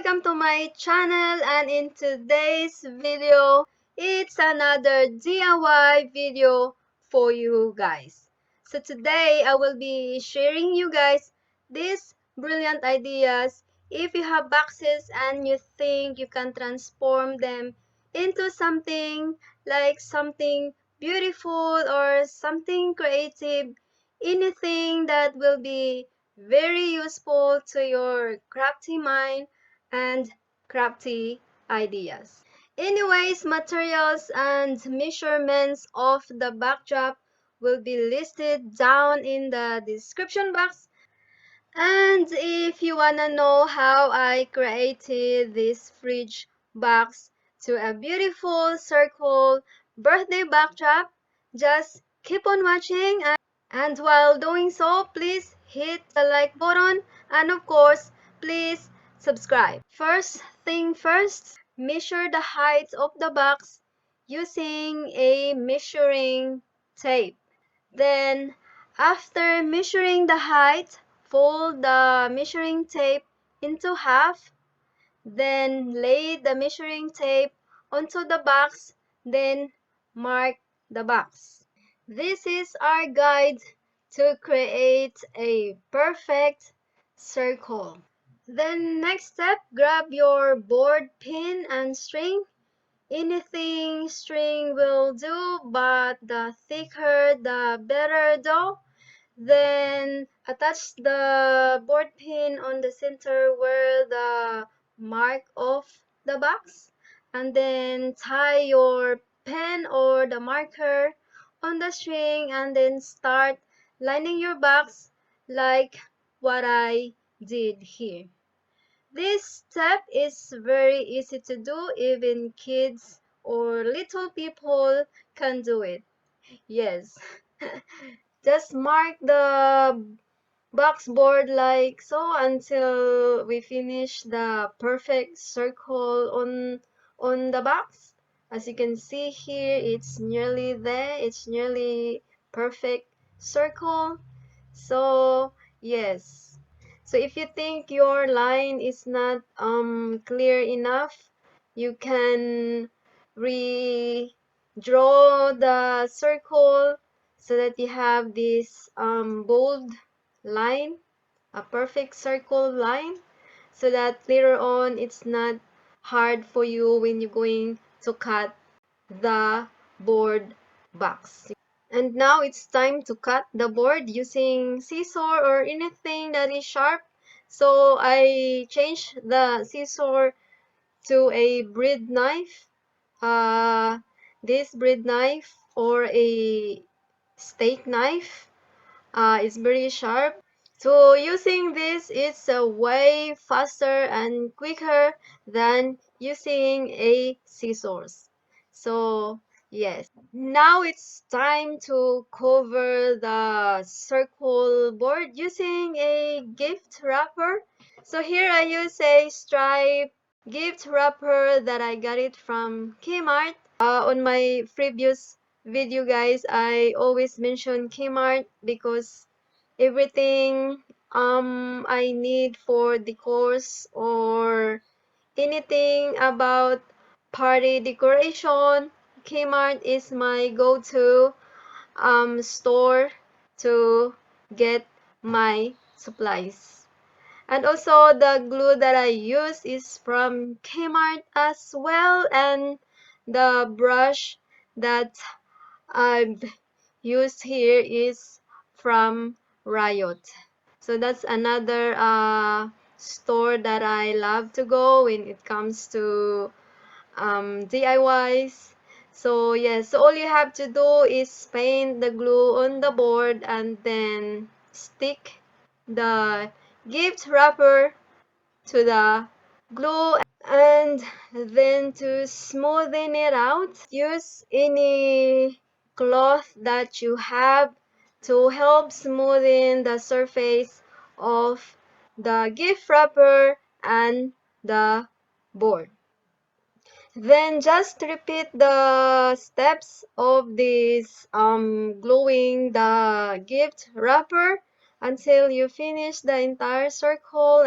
welcome to my channel, and in today's video, it's another DIY video for you guys. So today, I will be sharing you guys these brilliant ideas. If you have boxes and you think you can transform them into something like something beautiful or something creative, anything that will be very useful to your crafty mind and crafty ideas. Anyways, materials and measurements of the backdrop will be listed down in the description box. And if you wanna know how I created this fridge box to a beautiful circle birthday backdrop, just keep on watching, and while doing so, please hit the like button, and of course, please subscribe. First thing first, measure the height of the box using a measuring tape. Then, after measuring the height, fold the measuring tape into half. Then, lay the measuring tape onto the box. Then, mark the box. This is our guide to create a perfect circle. Then, next step, grab your board pin and string. Anything string will do, but the thicker the better though. Then attach the board pin on the center where the mark of the box, and then tie your pen or the marker on the string, and then start lining your box like what I did here. This step is very easy to do. Even kids or little people can do it. Yes. Just mark the box board like so until we finish the perfect circle on the box. As you can see here, it's nearly there. It's nearly perfect circle. So yes. So if you think your line is not clear enough, you can redraw the circle so that you have this bold line, a perfect circle line, so that later on it's not hard for you when you're going to cut the board box. And now it's time to cut the board using scissor or anything that is sharp. So I changed the scissor to a bread knife. This bread knife or a steak knife is very sharp. So using this is way faster and quicker than using a scissors. So yes, now it's time to cover the circle board using a gift wrapper. So here I use a stripe gift wrapper that I got it from Kmart. On my previous video guys, I always mention Kmart because everything I need for decors or anything about party decoration, Kmart is my go-to store to get my supplies. And also the glue that I use is from Kmart as well, and the brush that I've used here is from Riot. So that's another store that I love to go when it comes to DIYs. So yes, so all you have to do is paint the glue on the board and then stick the gift wrapper to the glue, and then to smoothen it out, use any cloth that you have to help smoothen the surface of the gift wrapper and the board. Then just repeat the steps of this gluing the gift wrapper until you finish the entire circle.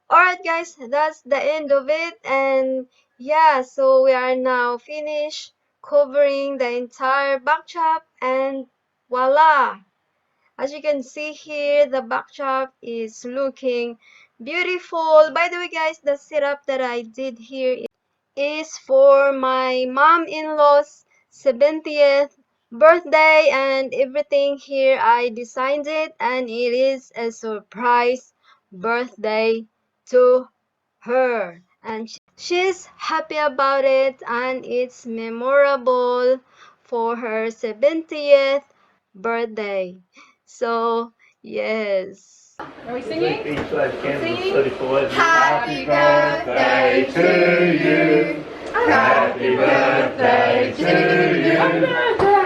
Alright guys, that's the end of it, and yeah, so we are now finished covering the entire backdrop, and voila! As you can see here, the backdrop is looking beautiful. By the way guys, the setup that I did here is for my mom-in-law's 70th birthday, and everything here I designed it, and it is a surprise birthday to her, and she's happy about it, and it's memorable for her 70th birthday. So yes, Are we singing? Each side candle Singing? 34. Happy birthday to you. Happy birthday to you.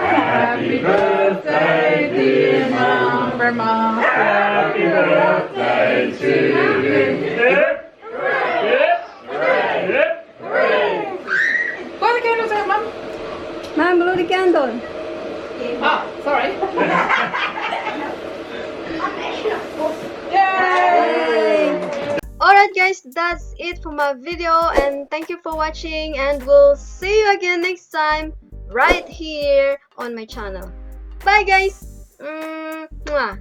Happy birthday, dear Mom. Happy birthday to you. Blow the candles out, Mom. ma'am, blow the candle. Ah, sorry. Yay! Alright guys, that's it for my video, and thank you for watching, and we'll see you again next time right here on my channel. Bye guys. Mwah.